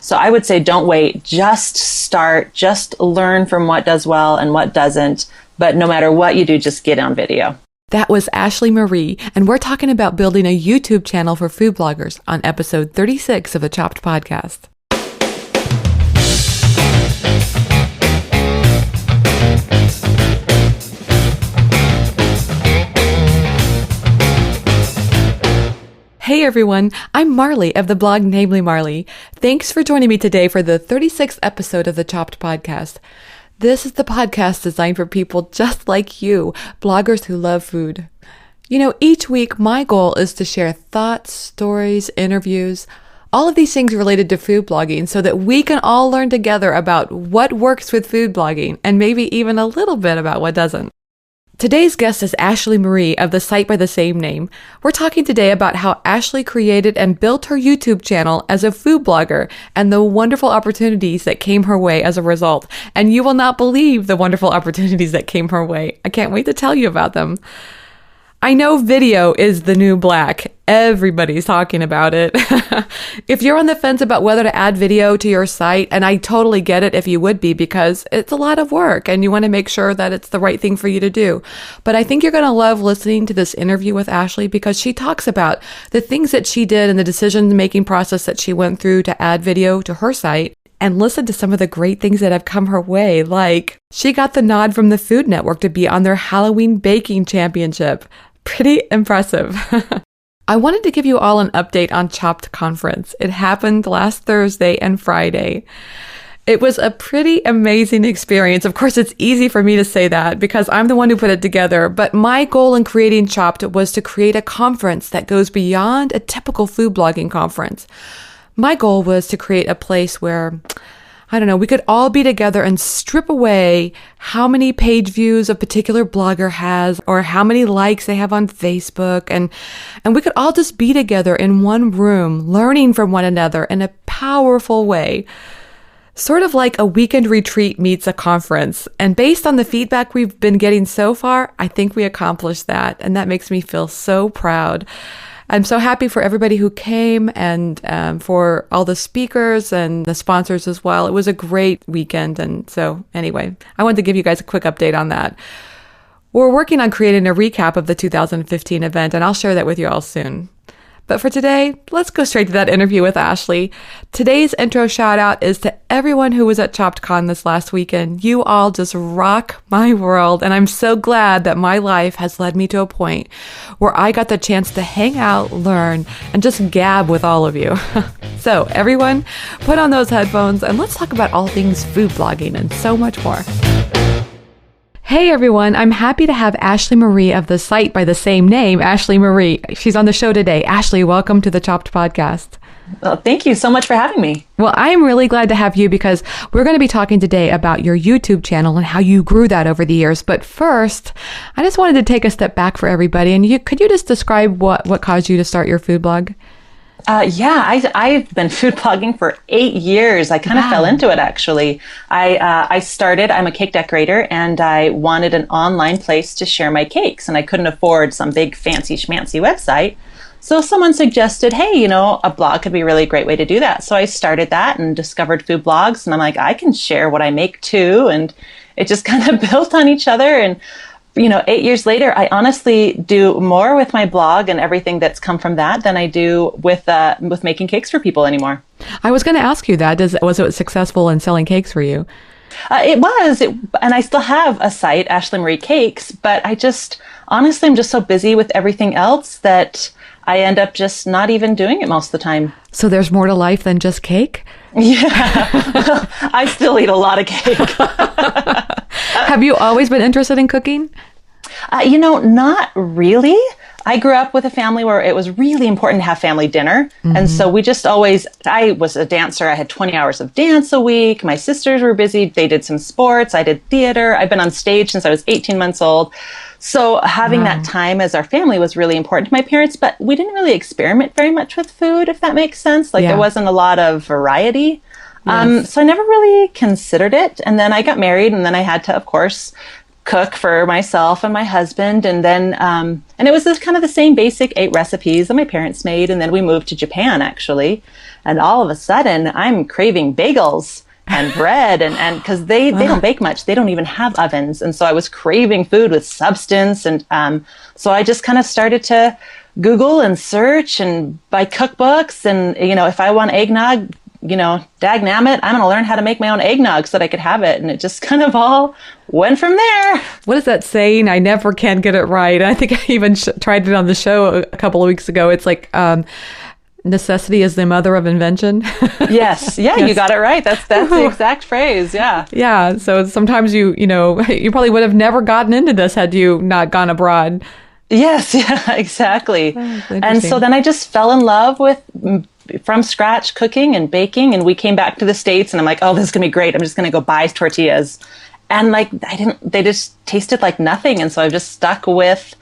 So I would say don't wait, just start, just learn from what does well and what doesn't. But no matter what you do, just get on video. That was Ashlee Marie, and we're talking about building a YouTube channel for food bloggers on episode 36 of the Chopped Podcast. Hey everyone, I'm Marley of the blog Namely Marley. Thanks for joining me today for the 36th episode of the Chopped Podcast. This is the podcast designed for people just like you, bloggers who love food. You know, each week my goal is to share thoughts, stories, interviews, all of these things related to food blogging so that we can all learn together about what works with food blogging and maybe even a little bit about what doesn't. Today's guest is Ashlee Marie of the site by the same name. We're talking today about how Ashlee created and built her YouTube channel as a food blogger and the wonderful opportunities that came her way as a result. And you will not believe the wonderful opportunities that came her way. I can't wait to tell you about them. I know video is the new black. Everybody's talking about it. If you're on the fence about whether to add video to your site, and I totally get it if you would be, because it's a lot of work and you want to make sure that it's the right thing for you to do. But I think you're going to love listening to this interview with Ashlee because she talks about the things that she did and the decision-making process that she went through to add video to her site. And listen to some of the great things that have come her way, like she got the nod from the Food Network to be on their Halloween baking championship. Pretty impressive. I wanted to give you all an update on Chopped Conference. It happened last Thursday and Friday. It was a pretty amazing experience. Of course, it's easy for me to say that because I'm the one who put it together, but my goal in creating Chopped was to create a conference that goes beyond a typical food blogging conference. My goal was to create a place where, I don't know, we could all be together and strip away how many page views a particular blogger has or how many likes they have on Facebook. And we could all just be together in one room, learning from one another in a powerful way. Sort of like a weekend retreat meets a conference. And based on the feedback we've been getting so far, I think we accomplished that. And that makes me feel so proud. I'm so happy for everybody who came and for all the speakers and the sponsors as well. It was a great weekend. And so anyway, I wanted to give you guys a quick update on that. We're working on creating a recap of the 2015 event, and I'll share that with you all soon. But for today, let's go straight to that interview with Ashlee. Today's intro shout out is to everyone who was at ChoppedCon this last weekend. You all just rock my world, and I'm so glad that my life has led me to a point where I got the chance to hang out, learn, and just gab with all of you. So everyone, put on those headphones and let's talk about all things food blogging and so much more. Hey everyone, I'm happy to have Ashlee Marie of the site by the same name, Ashlee Marie. She's on the show today. Ashlee, welcome to the Chopped Podcast. Well, thank you so much for having me. Well, I'm really glad to have you because we're going to be talking today about your YouTube channel and how you grew that over the years. But first, I just wanted to take a step back for everybody. And could you just describe what caused you to start your food blog? I've been food blogging for 8 years. I kind of fell into it, actually. I'm a cake decorator, and I wanted an online place to share my cakes, and I couldn't afford some big fancy schmancy website. So someone suggested, hey, a blog could be a really great way to do that. So I started that and discovered food blogs, and I'm like, I can share what I make too. And it just kind of built on each other. And 8 years later, I honestly do more with my blog and everything that's come from that than I do with making cakes for people anymore. I was going to ask you that. Was it successful in selling cakes for you? It was, and I still have a site, Ashlee Marie Cakes, but I'm just so busy with everything else that I end up just not even doing it most of the time. So there's more to life than just cake? Yeah, I still eat a lot of cake. Have you always been interested in cooking? Not really. I grew up with a family where it was really important to have family dinner. Mm-hmm. And so I was a dancer. I had 20 hours of dance a week. My sisters were busy. They did some sports. I did theater. I've been on stage since I was 18 months old. So having that time as our family was really important to my parents, but we didn't really experiment very much with food, if that makes sense. There wasn't a lot of variety. Yes. So I never really considered it. And then I got married, and then I had to, of course, cook for myself and my husband. And then, and it was this kind of the same basic 8 recipes that my parents made. And then we moved to Japan, actually. And all of a sudden, I'm craving bagels and bread. And because they don't bake much, they don't even have ovens. And so I was craving food with substance. And so I just kind of started to Google and search and buy cookbooks. And, if I want eggnog, dag nabbit, I'm going to learn how to make my own eggnog so that I could have it. And it just kind of all went from there. What is that saying? I never can get it right. I think I even tried it on the show a couple of weeks ago. It's like, necessity is the mother of invention. Yes. Yeah, yes. You got it right. That's the exact phrase. Yeah. Yeah. So sometimes you probably would have never gotten into this had you not gone abroad. Yes. Yeah, exactly. Oh, and so then I just fell in love with from scratch cooking and baking. And we came back to the States and I'm like, oh, this is going to be great. I'm just going to go buy tortillas. And they just tasted like nothing. And so I've just stuck with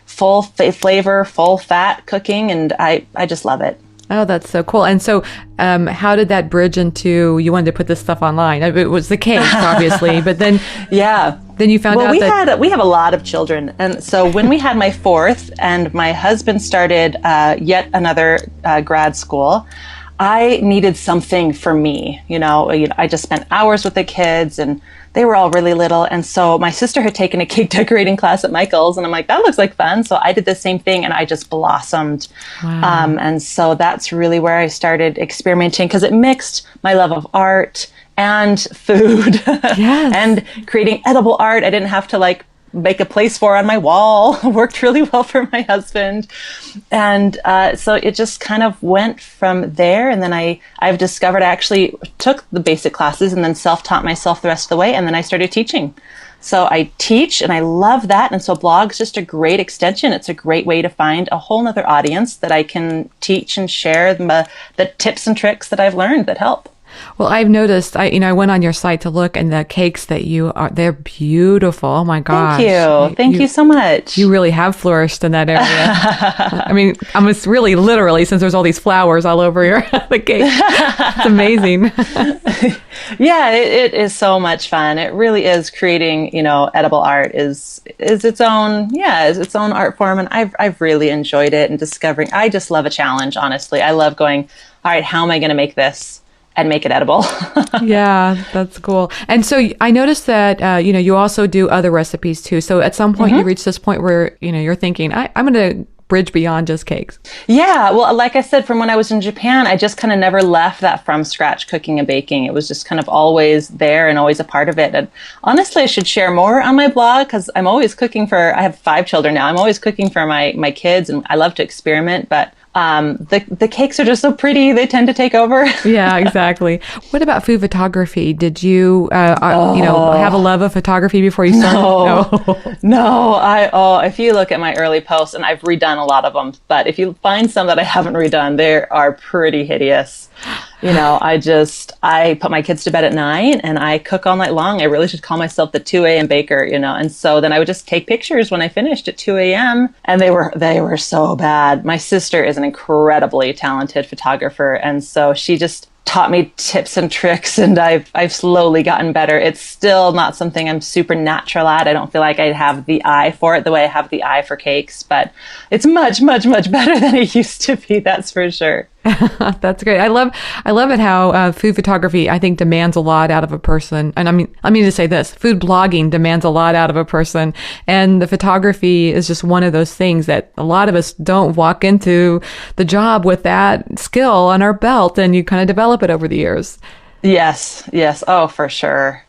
full flavor, full fat cooking. And I just love it. Oh, that's so cool. And so how did that bridge into you wanted to put this stuff online? It was the cakes, obviously, but then then you found out we have a lot of children. And so when we had my 4th and my husband started yet another grad school, I needed something for me. I just spent hours with the kids and they were all really little. And so my sister had taken a cake decorating class at Michael's and I'm like, that looks like fun. So I did the same thing and I just blossomed. Wow. And so that's really where I started experimenting because it mixed my love of art and food. Yes. And creating edible art. I didn't have to make a place for on my wall. Worked really well for my husband. And so it just kind of went from there. And then I've discovered I actually took the basic classes and then self-taught myself the rest of the way. And then I started teaching. So I teach and I love that. And so blog's just a great extension. It's a great way to find a whole nother audience that I can teach and share the tips and tricks that I've learned that help. Well, I've noticed, I went on your site to look and the cakes that they're beautiful. Oh my gosh. Thank you. Thank you so much. You really have flourished in that area. I mean, almost really literally since there's all these flowers all over the cake. It's amazing. Yeah, it is so much fun. It really is creating, edible art is its own art form. And I've really enjoyed it and discovering, I just love a challenge, honestly. I love going, all right, how am I going to make this? And make it edible. Yeah, that's cool. And so I noticed that, you also do other recipes too. So at some point you reach this point where, you're thinking, I'm going to bridge beyond just cakes. Yeah. Well, like I said, from when I was in Japan, I just kind of never left that from scratch cooking and baking. It was just kind of always there and always a part of it. And honestly, I should share more on my blog because I'm always cooking I have 5 children now. I'm always cooking for my kids and I love to experiment, but the cakes are just so pretty. They tend to take over. Yeah, exactly. What about food photography? Did you, have a love of photography before you started? No. If you look at my early posts, and I've redone a lot of them, but if you find some that I haven't redone, they are pretty hideous. I put my kids to bed at 9 and I cook all night long. I really should call myself the 2 a.m. baker, and so then I would just take pictures when I finished at 2 a.m. and they were so bad. My sister is an incredibly talented photographer. And so she just taught me tips and tricks and I've slowly gotten better. It's still not something I'm super natural at. I don't feel like I have the eye for it the way I have the eye for cakes, but it's much, much, much better than it used to be. That's for sure. That's great. I love it how food photography, I think, demands a lot out of a person. And I mean to say this, food blogging demands a lot out of a person. And the photography is just one of those things that a lot of us don't walk into the job with that skill on our belt, and you kind of develop it over the years. Yes. Oh, for sure.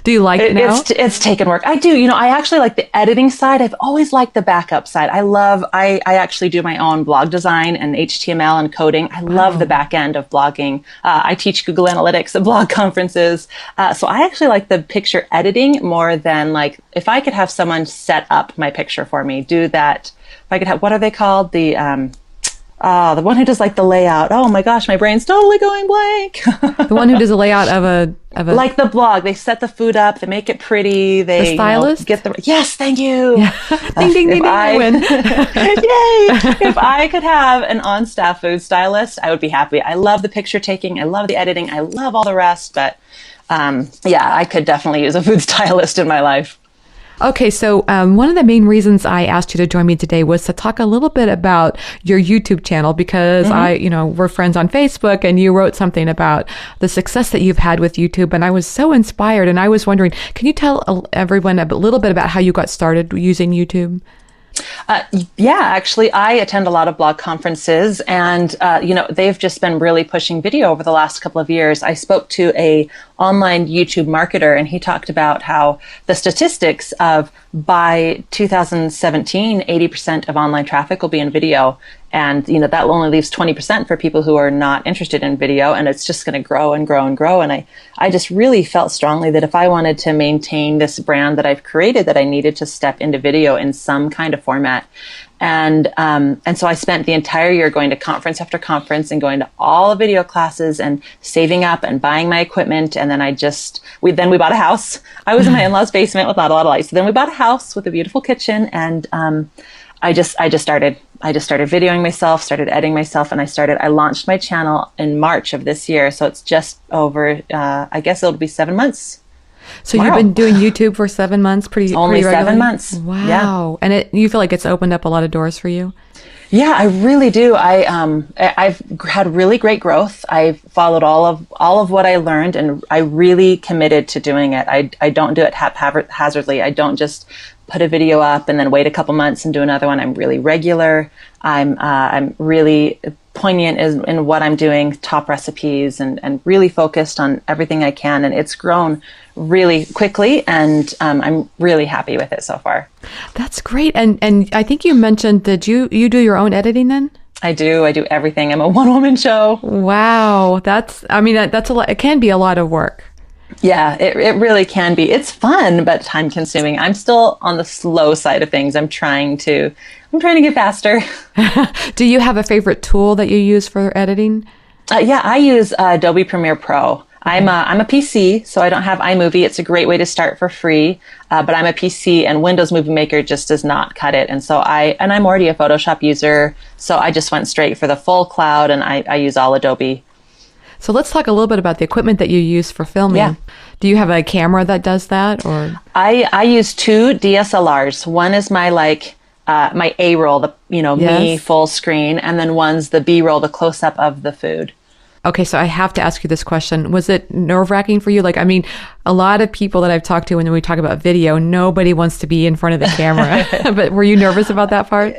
Do you like it now? It's taken work. I do. I actually like the editing side. I've always liked the backup side. I actually do my own blog design and HTML and coding. I love the back end of blogging. I teach Google Analytics at blog conferences. So I actually like the picture editing more than if I could have someone set up my picture for me, do that. If I could have, what are they called? The one who does the layout. Oh my gosh, my brain's totally going blank. The one who does a layout of a like the blog. They set the food up. They make it pretty. They stylist. Yes, thank you. Yeah. Ding ding ding ding. I win. Yay! If I could have an on-staff food stylist, I would be happy. I love the picture taking. I love the editing. I love all the rest. But I could definitely use a food stylist in my life. Okay, so one of the main reasons I asked you to join me today was to talk a little bit about your YouTube channel because we're friends on Facebook, and you wrote something about the success that you've had with YouTube, and I was so inspired, and I was wondering, can you tell everyone a little bit about how you got started using YouTube? Yeah, actually, I attend a lot of blog conferences, and they've just been really pushing video over the last couple of years. I spoke to a online YouTube marketer, and he talked about how the statistics of by 2017, 80% of online traffic will be in video. And, that only leaves 20% for people who are not interested in video, and it's just going to grow and grow and grow. And I just really felt strongly that if I wanted to maintain this brand that I've created, that I needed to step into video in some kind of format. And so I spent the entire year going to conference after conference and going to all the video classes and saving up and buying my equipment. And then we bought a house. I was in my in-laws' basement with not a lot of lights. So then we bought a house with a beautiful kitchen, and I just started videoing myself, started editing myself, and I launched my channel in March of this year. So it's just over, I guess it'll be 7 months. So you've been doing YouTube for 7 months, Only pretty 7 months. Wow. Yeah. And you feel like it's opened up a lot of doors for you? Yeah, I really do. I've had really great growth. I've followed all of what I learned, and I really committed to doing it. I don't do it haphazardly. I don't just put a video up and then wait a couple months and do another one. I'm really regular. I'm really poignant in what I'm doing, top recipes, and really focused on everything I can. And it's grown really quickly, and I'm really happy with it so far. That's great. And I think you mentioned that you do your own editing then? I do everything. I'm a one-woman show. Wow. That's a lot. It can be a lot of work. Yeah, it really can be. It's fun, but time consuming. I'm still on the slow side of things. I'm trying to get faster. Do you have a favorite tool that you use for editing? Yeah, I use Adobe Premiere Pro. I'm a PC, so I don't have iMovie. It's a great way to start for free, but I'm a PC, and Windows Movie Maker just does not cut it. And so I'm already a Photoshop user, so I just went straight for the full cloud, and I use all Adobe. So let's talk a little bit about the equipment that you use for filming. Yeah. Do you have a camera that does that, or? I use 2 DSLRs. One is my my A roll, me full screen, and then one's the B roll, the close up of the food. Okay, so I have to ask you this question. Was it nerve-wracking for you? A lot of people that I've talked to when we talk about video, nobody wants to be in front of the camera. But were you nervous about that part?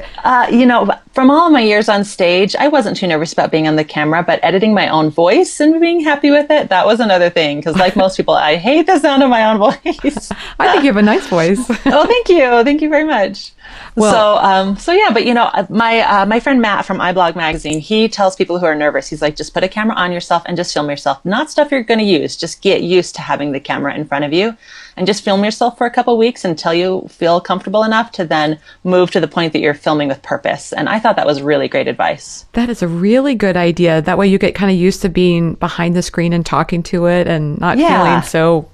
From all of my years on stage, I wasn't too nervous about being on the camera, but editing my own voice and being happy with it, that was another thing. Because like most people, I hate the sound of my own voice. I think you have a nice voice. Oh, thank you. Thank you very much. Well, so yeah, but my friend Matt from iBlog Magazine, he tells people who are nervous, he's like, just put a camera on yourself and just film yourself. Not stuff you're going to use. Just get used to having the camera in front of you, and just film yourself for a couple of weeks until you feel comfortable enough to then move to the point that you're filming with purpose. And I thought that was really great advice. That is a really good idea. That way you get kind of used to being behind the screen and talking to it and not feeling so,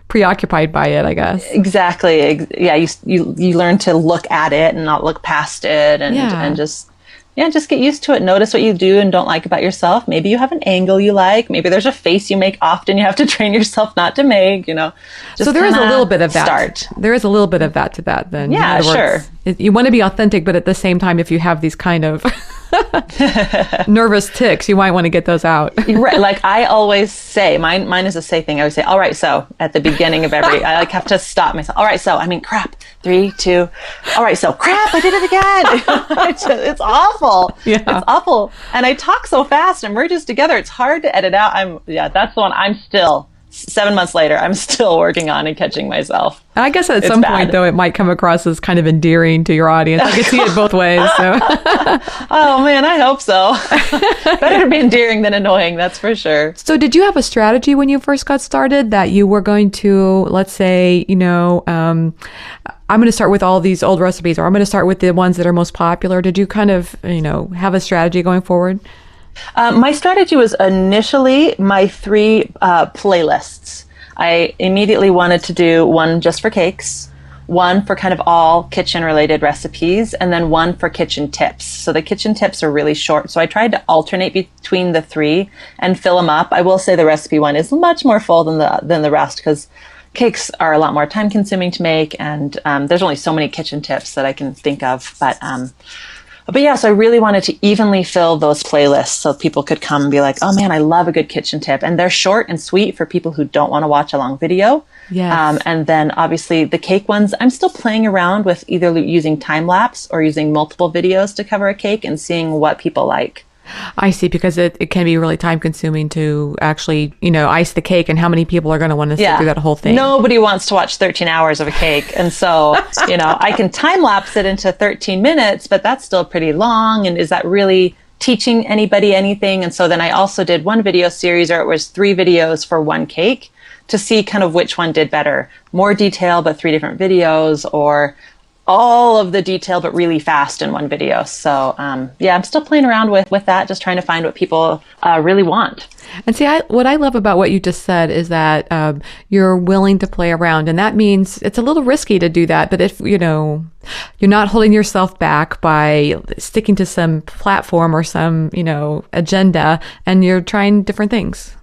preoccupied by it, I guess. Exactly. Yeah, you learn to look at it and not look past it, and just get used to it. Notice what you do and don't like about yourself. Maybe you have an angle you like. Maybe there's a face you make often you have to train yourself not to make, So there is a little bit of that. Start. There is a little bit of that to that then. Yeah, sure. You want to be authentic, but at the same time, if you have these kind of nervous tics, you might want to get those out. Right. Like I always say, mine is a say thing. I always say, all right, so at the beginning of I have to stop myself. All right, so, crap. 3, 2. All right, so crap, I did it again. It's awful. Yeah. It's awful. And I talk so fast and we're just together. It's hard to edit out. That's the one I'm still 7 months later, I'm still working on and catching myself. I guess at some point, though, it might come across as kind of endearing to your audience. I can see it both ways. So. Oh, man, I hope so. Better to be endearing than annoying, that's for sure. So did you have a strategy when you first got started that you were going to, let's say, I'm going to start with all these old recipes, or I'm going to start with the ones that are most popular? Did you kind of, have a strategy going forward? My strategy was initially my 3 playlists. I immediately wanted to do one just for cakes, one for kind of all kitchen related recipes, and then one for kitchen tips. So the kitchen tips are really short. So I tried to alternate between the 3 and fill them up. I will say the recipe one is much more full than the rest because cakes are a lot more time consuming to make. And there's only so many kitchen tips that I can think of. But yeah, so I really wanted to evenly fill those playlists so people could come and be like, oh man, I love a good kitchen tip. And they're short and sweet for people who don't want to watch a long video. Yes. And then obviously the cake ones, I'm still playing around with either using time lapse or using multiple videos to cover a cake and seeing what people like. I see, because it can be really time consuming to actually, ice the cake, and how many people are going to want to sit through that whole thing. Nobody wants to watch 13 hours of a cake. And so, I can time lapse it into 13 minutes, but that's still pretty long. And is that really teaching anybody anything? And so then I also did one video series, or it was 3 videos for one cake, to see kind of which one did better. More detail, but 3 different videos, or all of the detail, but really fast in one video. So, I'm still playing around with that, just trying to find what people really want. And see, what I love about what you just said is that you're willing to play around, and that means it's a little risky to do that. But if, you're not holding yourself back by sticking to some platform or some, agenda, and you're trying different things.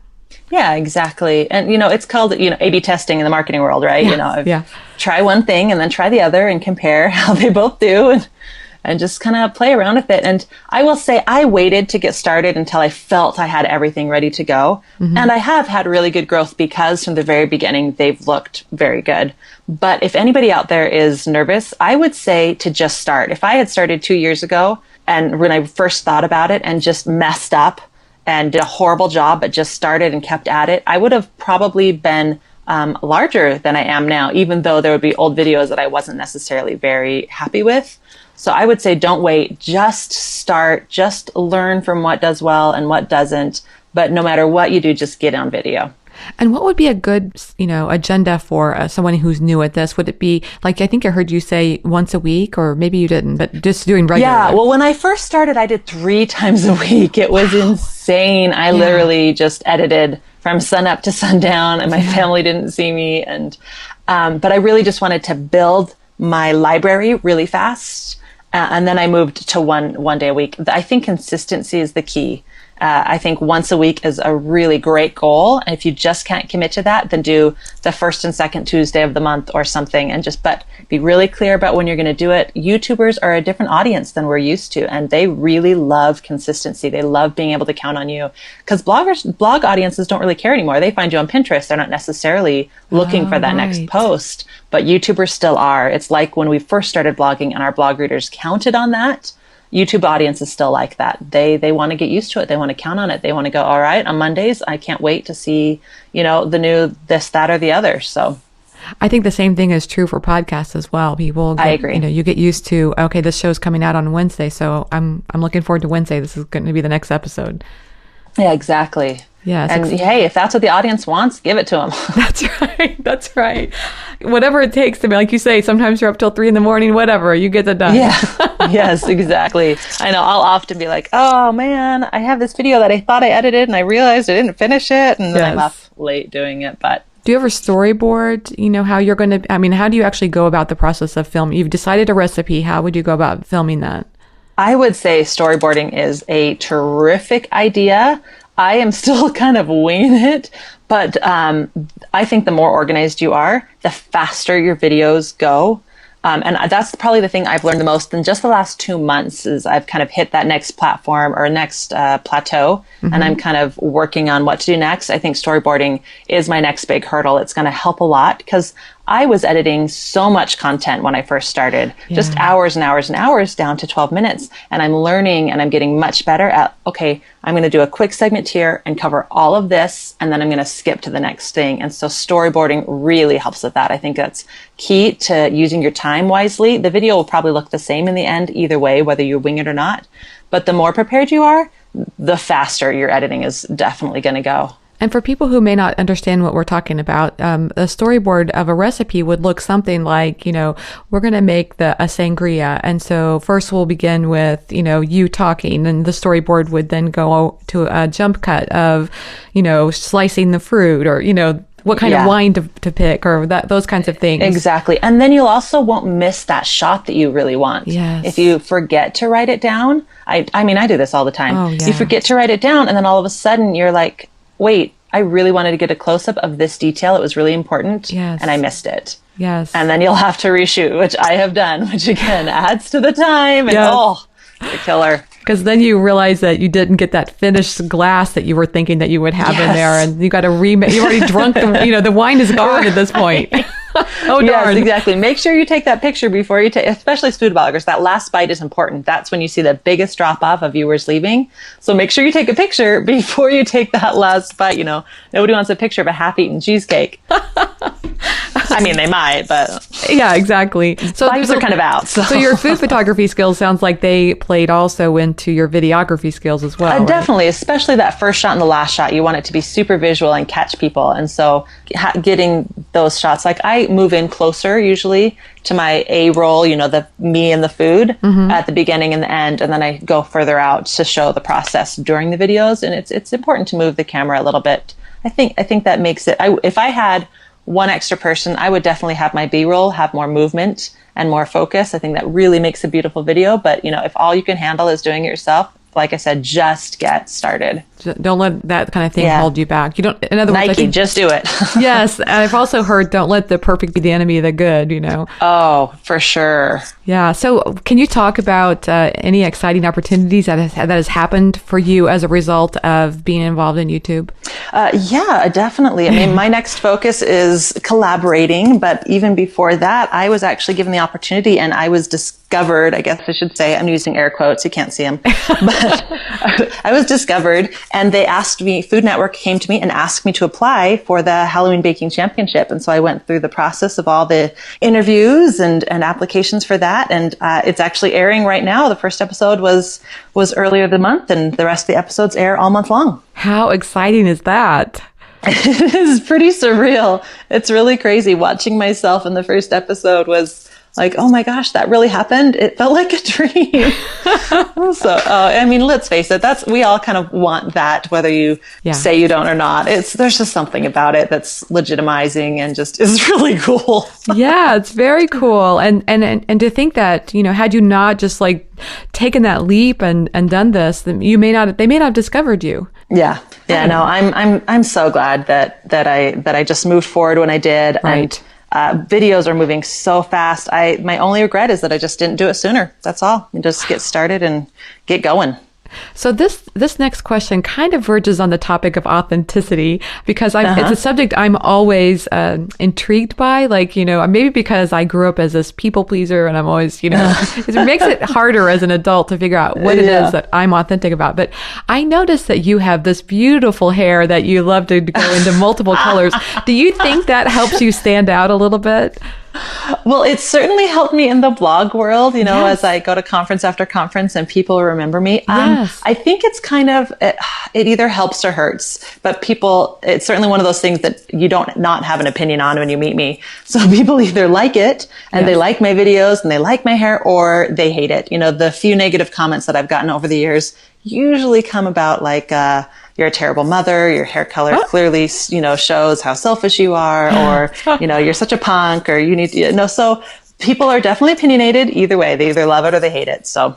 Yeah, exactly. And, it's called, A/B testing in the marketing world, right? Try one thing and then try the other and compare how they both do and just kind of play around with it. And I will say I waited to get started until I felt I had everything ready to go. Mm-hmm. And I have had really good growth because from the very beginning, they've looked very good. But if anybody out there is nervous, I would say to just start. If I had started 2 years ago and when I first thought about it and just messed up and did a horrible job, but just started and kept at it, I would have probably been larger than I am now, even though there would be old videos that I wasn't necessarily very happy with. So I would say don't wait, just start, just learn from what does well and what doesn't. But no matter what you do, just get on video. And what would be a good, agenda for someone who's new at this? Would it be like, I think I heard you say once a week, or maybe you didn't, but just doing regular? Yeah, well, when I first started, I did 3 times a week. It was insane. I literally just edited from sun up to sundown, and my family didn't see me. And but I really just wanted to build my library really fast. And then I moved to one day a week. I think consistency is the key. I think once a week is a really great goal. And if you just can't commit to that, then do the first and second Tuesday of the month or something, and but be really clear about when you're going to do it. YouTubers are a different audience than we're used to, and they really love consistency. They love being able to count on you, because blog audiences don't really care anymore. They find you on Pinterest. They're not necessarily looking for that next post, but YouTubers still are. It's like when we first started blogging and our blog readers counted on that. YouTube audience is still like that. They want to get used to it. They want to count on it. They want to go, all right, on Mondays, I can't wait to see, the new this, that, or the other. So I think the same thing is true for podcasts as well. I agree. You get used to, okay, this show's coming out on Wednesday, so I'm looking forward to Wednesday. This is going to be the next episode. Yeah, exactly. Yeah. And hey, if that's what the audience wants, give it to them. That's right. Whatever it takes to be, like you say, sometimes you're up till 3 a.m, whatever, you get it done. Yeah. Yes, exactly. I know I'll often be like, oh man, I have this video that I thought I edited and I realized I didn't finish it. And then I'm up late doing it. But do you ever storyboard, how you're going to, how do you actually go about the process of filming? You've decided a recipe. How would you go about filming that? I would say storyboarding is a terrific idea. I am still kind of winging it, but I think the more organized you are, the faster your videos go. And that's probably the thing I've learned the most in just the last 2 months is I've kind of hit that next platform or next plateau, and I'm kind of working on what to do next. I think storyboarding is my next big hurdle. It's going to help a lot because I was editing so much content when I first started, just hours and hours and hours down to 12 minutes. And I'm learning and I'm getting much better at, okay, I'm going to do a quick segment here and cover all of this. And then I'm going to skip to the next thing. And so storyboarding really helps with that. I think that's key to using your time wisely. The video will probably look the same in the end, either way, whether you wing it or not. But the more prepared you are, the faster your editing is definitely going to go. And for people who may not understand what we're talking about, a storyboard of a recipe would look something like, we're going to make a sangria. And so first we'll begin with, you talking, and the storyboard would then go to a jump cut of, slicing the fruit or, what kind of wine to pick or those kinds of things. Exactly. And then you'll also won't miss that shot that you really want. Yes. If you forget to write it down, I do this all the time. Oh, yeah. You forget to write it down and then all of a sudden you're like, wait, I really wanted to get a close-up of this detail. It was really important. Yes. And I missed it. Yes. And then you'll have to reshoot, which I have done, which again adds to the time. And the killer. Because then you realize that you didn't get that finished glass that you were thinking that you would have in there, and you got to remake. You already drunk the wine is gone at this point. Oh, darn. Yes, exactly. Make sure you take that picture before you take, especially as food bloggers. That last bite is important. That's when you see the biggest drop off of viewers leaving. So make sure you take a picture before you take that last bite. Nobody wants a picture of a half-eaten cheesecake. I mean, they might, but yeah, exactly. So bites are kind of out. So your food photography skills sounds like they played also into your videography skills as well. Right? Definitely, especially that first shot and the last shot. You want it to be super visual and catch people. And so getting those shots, like I move in closer usually to my A roll, the me and the food at the beginning and the end, and then I go further out to show the process during the videos. And it's important to move the camera a little bit. I think that makes it. If I had one extra person, I would definitely have my B-roll have more movement and more focus. I think that really makes a beautiful video. But, if all you can handle is doing it yourself, like I said, just get started. Don't let that kind of thing hold you back. You don't. In other words, Nike, just do it. Yes, and I've also heard, don't let the perfect be the enemy of the good. Oh, for sure. Yeah. So, can you talk about any exciting opportunities that has happened for you as a result of being involved in YouTube? Yeah, definitely. I mean, my next focus is collaborating, but even before that, I was actually given the opportunity, and I was discovered. I guess I should say, I'm using air quotes. You can't see them, but I was discovered. And they asked me, Food Network came to me and asked me to apply for the Halloween Baking Championship. And so I went through the process of all the interviews and applications for that. And it's actually airing right now. The first episode was earlier the month, and the rest of the episodes air all month long. How exciting is that? It is pretty surreal. It's really crazy. Watching myself in the first episode was like, oh my gosh, that really happened. It felt like a dream. So, I mean, let's face it, we all kind of want that, whether you say you don't or not. There's just something about it that's legitimizing and just is really cool. Yeah, it's very cool. And to think that, had you not just like taken that leap and done this, then they may not have discovered you. Yeah. Yeah. No, I'm so glad that I just moved forward when I did. Right. And videos are moving so fast. My only regret is that I just didn't do it sooner. That's all. You just get started and get going. So this next question kind of verges on the topic of authenticity, because it's a subject I'm always intrigued by. Like, maybe because I grew up as this people pleaser, and I'm always, it makes it harder as an adult to figure out what it is that I'm authentic about. But I noticed that you have this beautiful hair that you love to go into multiple colors. Do you think that helps you stand out a little bit? Well, it's certainly helped me in the blog world, as I go to conference after conference and people remember me. Yes. I think it's kind of, it either helps or hurts, but it's certainly one of those things that you don't not have an opinion on when you meet me. So people either like it and they like my videos and they like my hair, or they hate it. The few negative comments that I've gotten over the years usually come about like, you're a terrible mother, your hair color clearly, shows how selfish you are, or, you're such a punk, or you need to, so people are definitely opinionated either way. They either love it or they hate it. So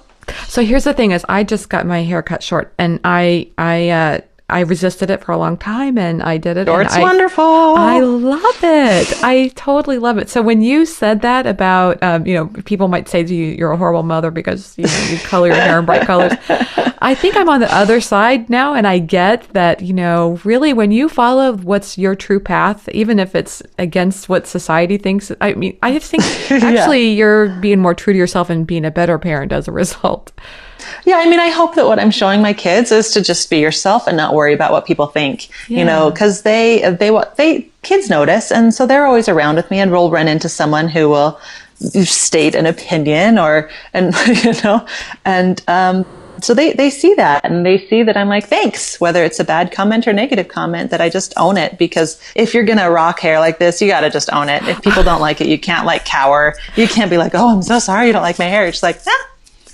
here's the thing is, I just got my hair cut short, and I resisted it for a long time, and I did it. Short's wonderful. I love it. I totally love it. So when you said that about, people might say to you, you're a horrible mother because you color your hair in bright colors. I think I'm on the other side now, and I get that, really when you follow what's your true path, even if it's against what society thinks, I mean, I think actually you're being more true to yourself and being a better parent as a result. Yeah, I mean, I hope that what I'm showing my kids is to just be yourself and not worry about what people think, because kids notice. And so they're always around with me, and we'll run into someone who will state an opinion so they see that, and they see that I'm like, thanks, whether it's a bad comment or negative comment, that I just own it. Because if you're going to rock hair like this, you got to just own it. If people don't like it, you can't cower. You can't be like, oh, I'm so sorry you don't like my hair. It's like,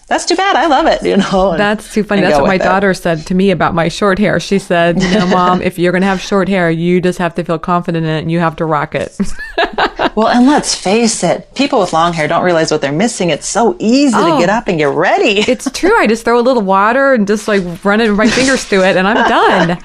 that's too bad. I love it, That's too funny. That's what my daughter said to me about my short hair. She said, Mom, if you're going to have short hair, you just have to feel confident in it and you have to rock it. Well, and let's face it, people with long hair don't realize what they're missing. It's so easy to get up and get ready. It's true. I just throw a little water and just like run it, my fingers through it, and I'm done.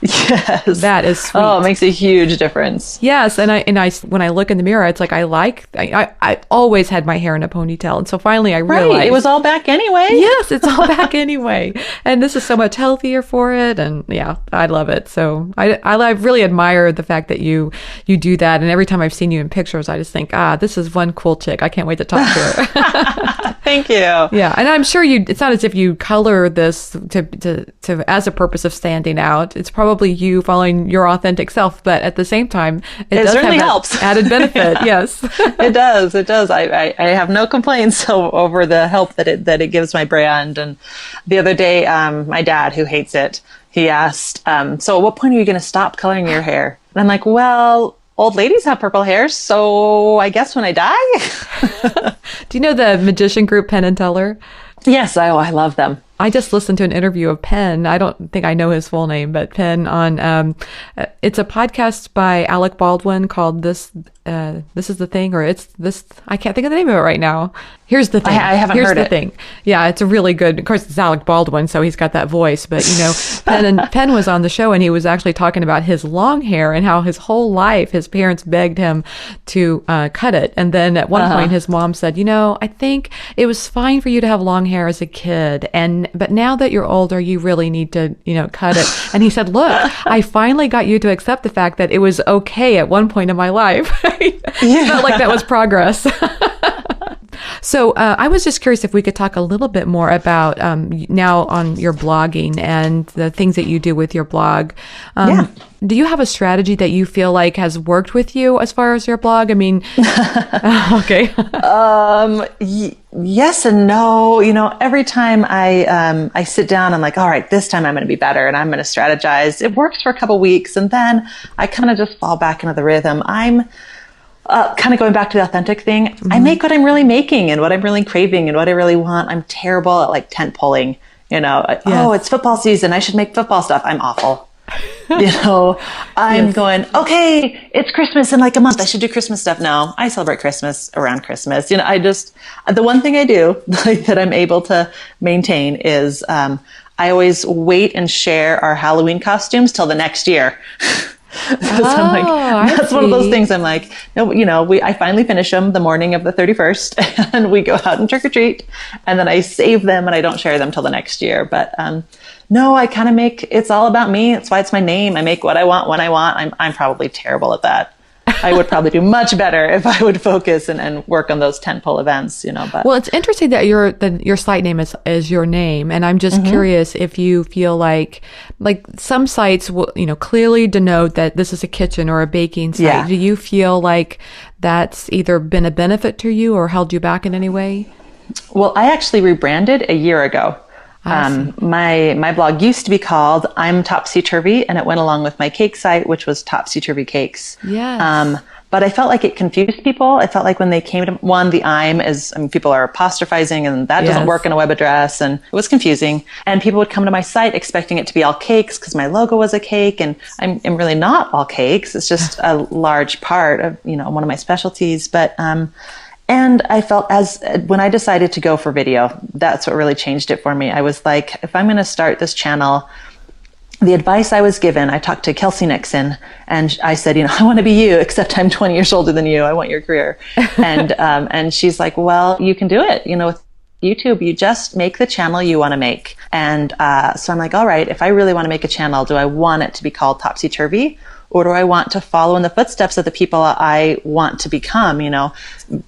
Yes. That is sweet. Oh, it makes a huge difference. Yes, and I when I look in the mirror, it's like I always had my hair in a ponytail, and so finally I realized it was all back anyway. Yes, it's all back anyway, and this is so much healthier for it, and yeah, I love it. So I really admire the fact that you do that, and every time I've seen you in pictures, I just think, this is one cool chick. I can't wait to talk to her. Thank you. Yeah, and I'm sure it's not as if you color this to as a purpose of standing out. It's probably you following your authentic self, but at the same time, it does certainly have helps. Added benefit. Yes, it does. It does. I have no complaints over the help that it gives my brand. And the other day, my dad, who hates it, he asked, "So, at what point are you going to stop coloring your hair?" And I'm like, "Well, old ladies have purple hair, so I guess when I die." Do you know the magician group Penn and Teller? Yes, I love them. I just listened to an interview of Penn. I don't think I know his full name, but Penn on it's a podcast by Alec Baldwin called This Is the Thing, or It's This. I can't think of the name of it right now. Here's the thing. I haven't heard it. Thing. Yeah, it's a really good. Of course, it's Alec Baldwin, so he's got that voice. But Penn was on the show, and he was actually talking about his long hair and how his whole life his parents begged him to cut it, and then at one point his mom said, "I think it was fine for you to have long hair as a kid, but now that you're older, you really need to, cut it." And he said, "Look, I finally got you to accept the fact that it was okay at one point in my life." It felt like that was progress. So I was just curious if we could talk a little bit more about now on your blogging and the things that you do with your blog. Do you have a strategy that you feel like has worked with you as far as your blog? I mean, okay. Yes and no. Every time I sit down, I'm like, all right, this time I'm going to be better and I'm going to strategize. It works for a couple weeks and then I kind of just fall back into the rhythm. I'm kind of going back to the authentic thing. Mm-hmm. I make what I'm really making and what I'm really craving and what I really want. I'm terrible at like tent pulling, yes. Oh, it's football season. I should make football stuff. I'm awful. I'm going, okay, it's Christmas in like a month. I should do Christmas stuff. No, I celebrate Christmas around Christmas. The one thing I do that I'm able to maintain is, I always wait and share our Halloween costumes till the next year. I'm like, that's one of those things. I'm like, no, I finally finish them the morning of the 31st and we go out and trick or treat and then I save them and I don't share them till the next year. But, no, I kind of it's all about me. That's why it's my name. I make what I want when I want. I'm probably terrible at that. I would probably do much better if I would focus and work on those tentpole events, But well, it's interesting that your site name is your name, and I'm just curious if you feel like some sites will clearly denote that this is a kitchen or a baking site. Yeah. Do you feel like that's either been a benefit to you or held you back in any way? Well, I actually rebranded a year ago. My blog used to be called I'm Topsy Turvy, and it went along with my cake site, which was Topsy Turvy Cakes. Yes. But I felt like it confused people. I felt like when they came to the people are apostrophizing and that doesn't work in a web address, and it was confusing. And people would come to my site expecting it to be all cakes because my logo was a cake, and I'm really not all cakes. It's just a large part of, one of my specialties. But, and I felt when I decided to go for video, that's what really changed it for me. I was like, if I'm going to start this channel, the advice I was given, I talked to Kelsey Nixon and I said, I want to be you, except I'm 20 years older than you. I want your career. And she's like, well, you can do it. With YouTube, you just make the channel you want to make. And so I'm like, all right, if I really want to make a channel, do I want it to be called Topsy Turvy? Or do I want to follow in the footsteps of the people I want to become?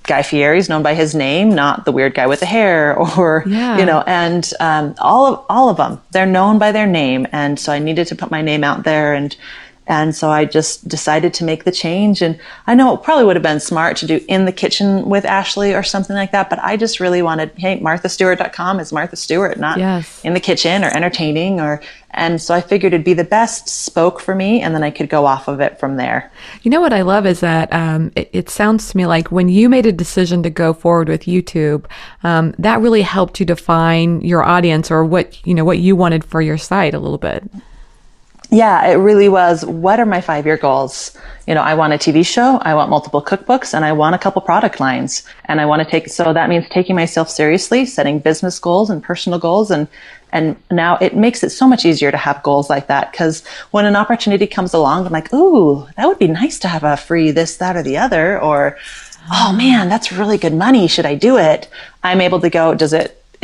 Guy Fieri's known by his name, not the weird guy with the hair, or, and all of them, they're known by their name. And so I needed to put my name out there. And so I just decided to make the change. And I know it probably would have been smart to do In the Kitchen with Ashlee or something like that. But I just really wanted, hey, MarthaStewart.com is Martha Stewart, not In the Kitchen or entertaining. And so I figured it'd be the best spoke for me. And then I could go off of it from there. What I love is that it sounds to me like when you made a decision to go forward with YouTube, that really helped you define your audience or what you wanted for your site a little bit. Yeah, it really was. What are my 5-year goals? I want a TV show, I want multiple cookbooks, and I want a couple product lines. And I want to so that means taking myself seriously, setting business goals and personal goals. And now it makes it so much easier to have goals like that, because when an opportunity comes along, I'm like, ooh, that would be nice to have a free this, that, or the other, or, oh man, that's really good money. Should I do it? I'm able to go, is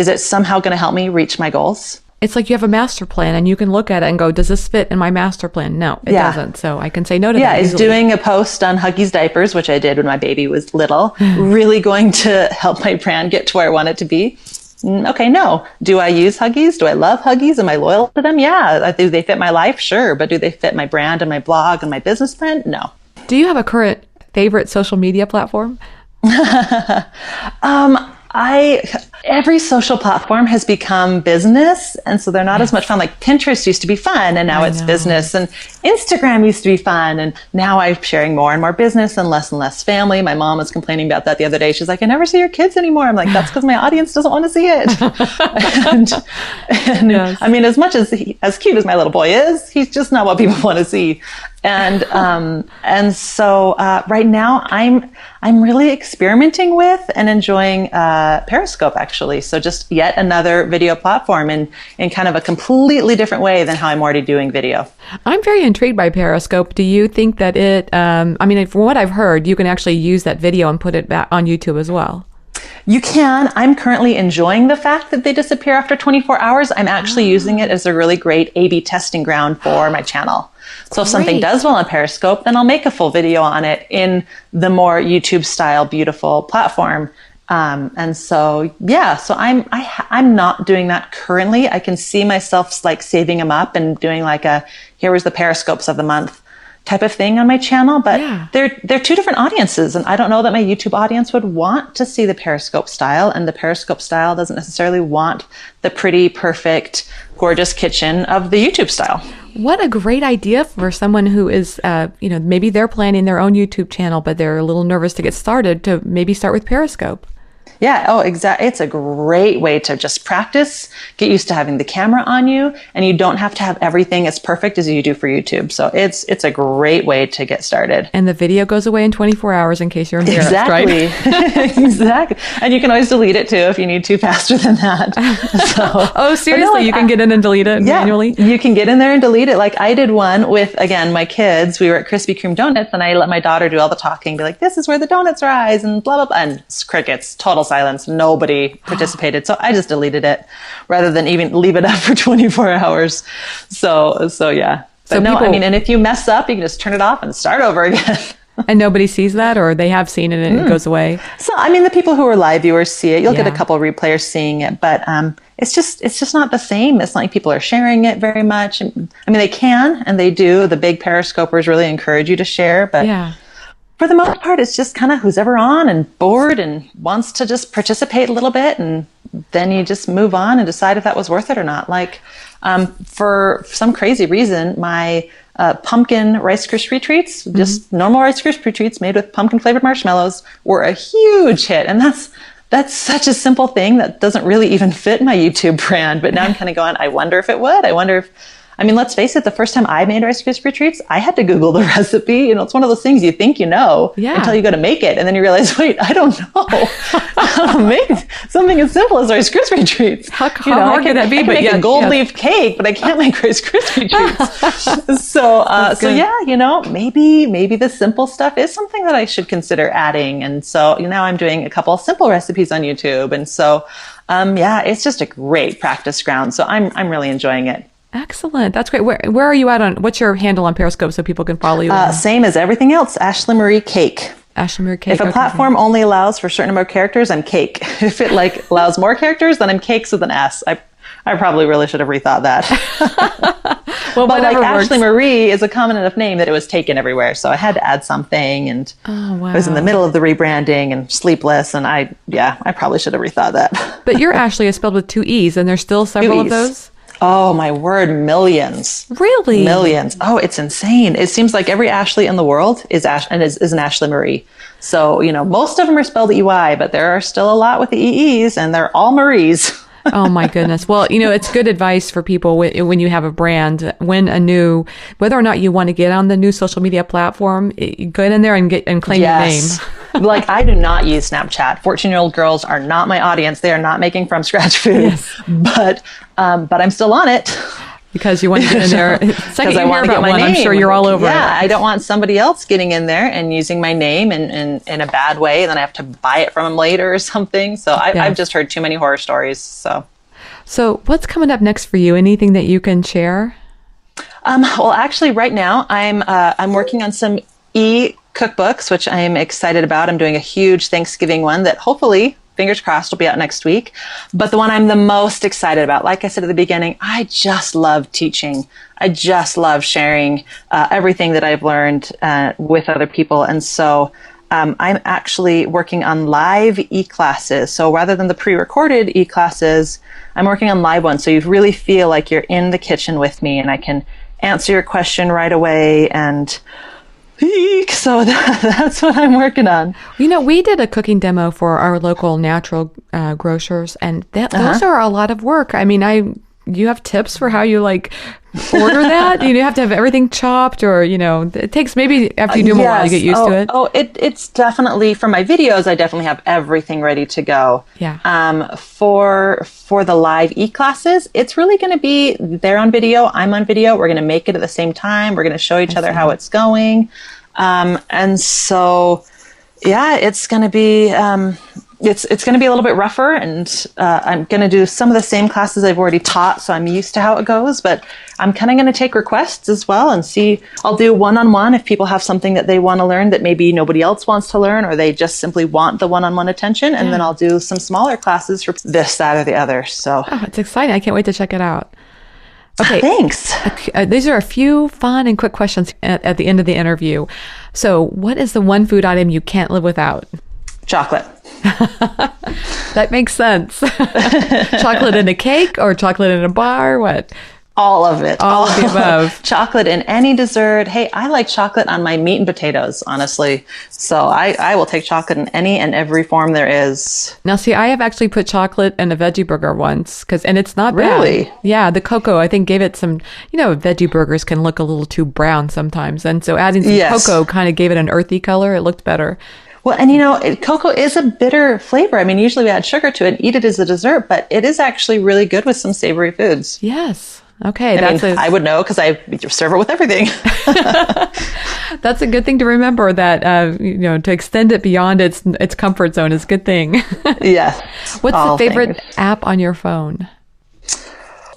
it somehow going to help me reach my goals? It's like you have a master plan and you can look at it and go, does this fit in my master plan? No, it doesn't. So I can say no to that. Yeah, is doing a post on Huggies diapers, which I did when my baby was little, really going to help my brand get to where I want it to be? Okay, no. Do I use Huggies? Do I love Huggies? Am I loyal to them? Yeah. Do they fit my life? Sure. But do they fit my brand and my blog and my business plan? No. Do you have a current favorite social media platform? Every social platform has become business, and so they're not as much fun. Like Pinterest used to be fun, and now it's business. And Instagram used to be fun, and now I'm sharing more and more business and less family. My mom was complaining about that the other day. She's like, I never see your kids anymore. I'm like, that's because my audience doesn't want to see it. and yes. I mean, as much as cute as my little boy is, he's just not what people want to see. And so right now I'm really experimenting with and enjoying Periscope, actually. So just yet another video platform in kind of a completely different way than how I'm already doing video. I'm very intrigued by Periscope. Do you think that from what I've heard, you can actually use that video and put it back on YouTube as well? You can. I'm currently enjoying the fact that they disappear after 24 hours. I'm actually using it as a really great A/B testing ground for my channel. So if something does well on Periscope, then I'll make a full video on it in the more YouTube style, beautiful platform. And so, yeah, so I'm not doing that currently. I can see myself like saving them up and doing like here was the Periscopes of the month type of thing on my channel, but they're two different audiences. And I don't know that my YouTube audience would want to see the Periscope style, and the Periscope style doesn't necessarily want the pretty, perfect, gorgeous kitchen of the YouTube style. What a great idea for someone who is, maybe they're planning their own YouTube channel, but they're a little nervous to get started, to maybe start with Periscope. Yeah. Oh, exactly. It's a great way to just practice, get used to having the camera on you, and you don't have to have everything as perfect as you do for YouTube. So it's a great way to get started. And the video goes away in 24 hours in case you're embarrassed, right? Exactly. And you can always delete it too if you need to faster than that. So, seriously? You can get in and delete it manually? You can get in there and delete it. Like I did one with, again, my kids. We were at Krispy Kreme Donuts, and I let my daughter do all the talking, be like, this is where the donuts rise, and blah, blah, blah. And it's crickets, total silence. Nobody participated. So I just deleted it rather than even leave it up for 24 hours. So yeah. But and if you mess up, you can just turn it off and start over again. And nobody sees that, or they have seen it and it goes away? So, the people who are live viewers see it. You'll get a couple of replayers seeing it, but it's just not the same. It's not like people are sharing it very much. They can, and they do. The big Periscopers really encourage you to share, but for the most part, it's just kind of who's ever on and bored and wants to just participate a little bit, and then you just move on and decide if that was worth it or not. Like, for some crazy reason, my pumpkin Rice Krispie treats, just normal Rice Krispie treats made with pumpkin flavored marshmallows, were a huge hit. And that's such a simple thing that doesn't really even fit my YouTube brand. But now I'm kind of going, I wonder if it would. I wonder if, let's face it, the first time I made Rice Krispie treats, I had to Google the recipe. It's one of those things you think you know until you go to make it. And then you realize, wait, I don't know how to make something as simple as Rice Krispie treats. How hard can that be? I can make a gold leaf cake, but I can't make Rice Krispie treats. So maybe the simple stuff is something that I should consider adding. And so now I'm doing a couple of simple recipes on YouTube. And so, it's just a great practice ground. So I'm really enjoying it. Excellent. That's great. Where are you at what's your handle on Periscope so people can follow you? Same as everything else, Ashlee Marie Cake. Ashlee Marie Cake. If a platform only allows for a certain number of characters, I'm Cake. If it allows more characters, then I'm Cakes with an S. I probably really should have rethought that. Well, but Ashlee Marie is a common enough name that it was taken everywhere. So I had to add something, and I was in the middle of the rebranding and sleepless, and I probably should have rethought that. But your Ashlee is spelled with 2 E's, and there's still several of those? Oh, my word, millions. Really? Millions. Oh, it's insane. It seems like every Ashlee in the world is an Ashlee Marie. So, most of them are spelled EY, but there are still a lot with the EEs, and they're all Maries. Oh my goodness. Well, it's good advice for people when you have a brand, whether or not you want to get on the new social media platform, get in there and claim your name. Like, I do not use Snapchat. 14-year-old girls are not my audience. They are not making from scratch food, yes. but I'm still on it. Because you want to get in there. Second you hear about one, I'm sure you're all over it. Yeah, I don't want somebody else getting in there and using my name in a bad way, and then I have to buy it from them later or something. So I've just heard too many horror stories. So what's coming up next for you? Anything that you can share? Well, actually, right now I'm working on some cookbooks, which I'm excited about. I'm doing a huge Thanksgiving one that hopefully, fingers crossed, will be out next week. But the one I'm the most excited about, like I said at the beginning, I just love teaching. I just love sharing everything that I've learned with other people. And so I'm actually working on live e-classes. So rather than the pre-recorded e-classes, I'm working on live ones. So you really feel like you're in the kitchen with me and I can answer your question right away. And so that's what I'm working on. We did a cooking demo for our local natural grocers, and those are a lot of work. I mean, you have tips for how you order that? You have to have everything chopped, or it takes maybe after you do them a while you get used to it. It's definitely, for my videos, I definitely have everything ready to go. Yeah. For the live e-classes, it's really going to be they're on video, I'm on video. We're going to make it at the same time. We're going to show each other how it's going, and so it's going to be. It's going to be a little bit rougher, and I'm going to do some of the same classes I've already taught, so I'm used to how it goes, but I'm kind of going to take requests as well and see. I'll do one-on-one if people have something that they want to learn that maybe nobody else wants to learn, or they just simply want the one-on-one attention, and then I'll do some smaller classes for this, that, or the other. So it's exciting. I can't wait to check it out. Okay. Thanks. These are a few fun and quick questions at the end of the interview. So what is the one food item you can't live without? Chocolate. That makes sense. Chocolate in a cake or chocolate in a bar? What? All of it. All of the above. Chocolate in any dessert. Hey, I like chocolate on my meat and potatoes, honestly. So I will take chocolate in any and every form there is. Now, see, I have actually put chocolate in a veggie burger once, and it's not bad. Really? Yeah, the cocoa, I think, gave it some, veggie burgers can look a little too brown sometimes. And so adding some cocoa kind of gave it an earthy color. It looked better. Well, and cocoa is a bitter flavor. I mean, usually we add sugar to it and eat it as a dessert, but it is actually really good with some savory foods. Yes. Okay. I would know because I serve it with everything. That's a good thing to remember, that, to extend it beyond its comfort zone is a good thing. Yes. What's the favorite app on your phone?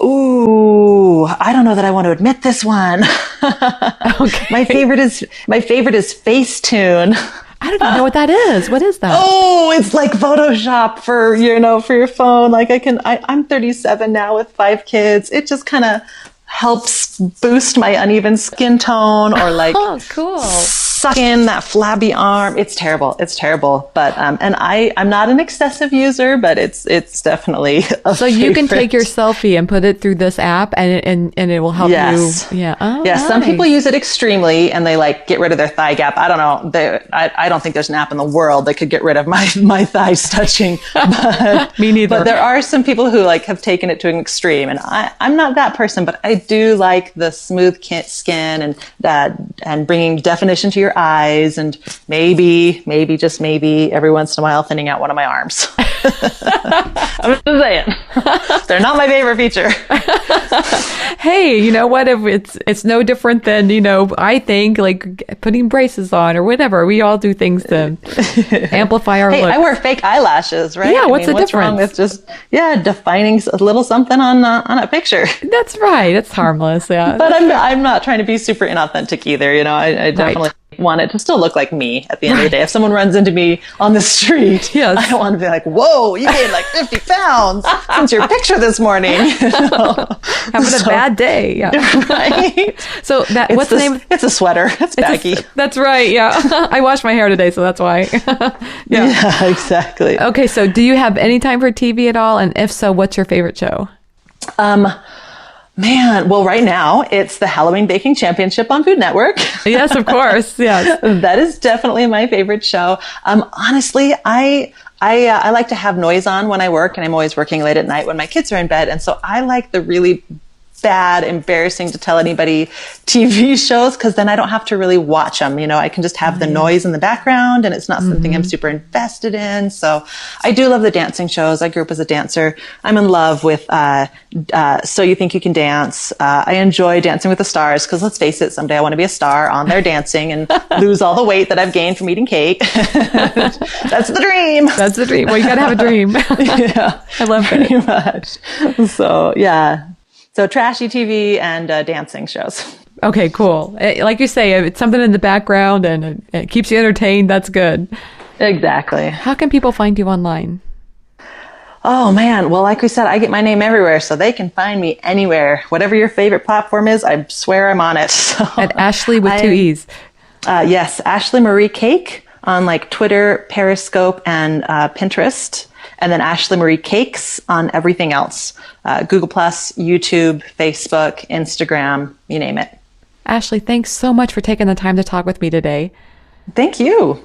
Ooh, I don't know that I want to admit this one. Okay. My favorite is Facetune. I don't even know what that is. What is that? Oh, it's like Photoshop for your phone. Like I'm 37 now with 5 kids. It just kind of helps boost my uneven skin tone, or oh, cool. suck in that flabby arm. It's terrible. But, and I'm not an excessive user, but it's definitely a So you can take your selfie and put it through this app, and it will help you. Yeah. Oh, yeah. Nice. Some people use it extremely and they get rid of their thigh gap. I don't know. I don't think there's an app in the world that could get rid of my thighs touching. But, Me neither. But there are some people who have taken it to an extreme, and I'm not that person, but I do like the smooth skin and bringing definition to your eyes, and maybe just maybe every once in a while thinning out one of my arms. I'm just saying, they're not my favorite feature. Hey, you know what? If it's no different than I think putting braces on or whatever. We all do things to amplify our look. I wear fake eyelashes, right? Yeah. What's the difference? Wrong with just defining a little something on a picture? That's right. It's harmless. Yeah. But I'm not trying to be super inauthentic either. I definitely want it to still look like me at the end of the day. If someone runs into me on the street, I don't want to be like, whoa, you gained 50 pounds since your picture this morning. Having a bad day. Yeah. Right. So what's the name? It's a sweater. It's baggy. That's right. Yeah. I washed my hair today, so that's why. Yeah, exactly. Okay. So do you have any time for TV at all? And if so, what's your favorite show? Man, well, right now it's the Halloween Baking Championship on Food Network. Yes, of course. Yes. That is definitely my favorite show. Honestly, I I like to have noise on when I work, and I'm always working late at night when my kids are in bed. And so I like the really bad, embarrassing to tell anybody TV shows, because then I don't have to really watch them. I can just have the noise in the background, and it's not something I'm super invested in. So I do love the dancing shows. I grew up as a dancer. I'm in love with So You Think You Can Dance. I enjoy Dancing with the Stars, because let's face it, someday I want to be a star on there dancing and lose all the weight that I've gained from eating cake. That's the dream. That's the dream. Well, you got to have a dream. Yeah, I love it. Pretty much. So, yeah. So trashy TV and dancing shows. Okay, cool. Like you say, it's something in the background and it keeps you entertained. That's good. Exactly. How can people find you online? Oh, man. Well, like we said, I get my name everywhere, so they can find me anywhere. Whatever your favorite platform is, I swear I'm on it. So At Ashlee with 2 E's. Yes, Ashlee Marie Cake on like Twitter, Periscope, and Pinterest. And then Ashlee Marie Cakes on everything else. Google+, YouTube, Facebook, Instagram, you name it. Ashlee, thanks so much for taking the time to talk with me today. Thank you.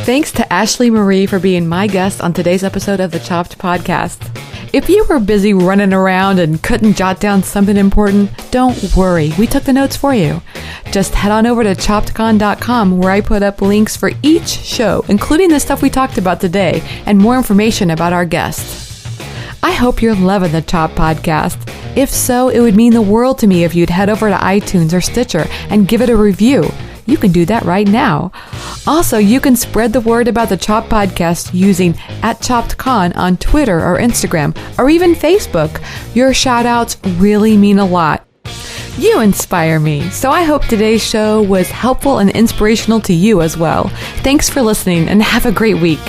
Thanks to Ashlee Marie for being my guest on today's episode of the Chopped Podcast. If you were busy running around and couldn't jot down something important, don't worry. We took the notes for you. Just head on over to choppedcon.com, where I put up links for each show, including the stuff we talked about today, and more information about our guests. I hope you're loving the Chopped Podcast. If so, it would mean the world to me if you'd head over to iTunes or Stitcher and give it a review. You can do that right now. Also, you can spread the word about the Chopped Podcast using @ChoppedCon on Twitter or Instagram, or even Facebook. Your shout-outs really mean a lot. You inspire me, so I hope today's show was helpful and inspirational to you as well. Thanks for listening, and have a great week.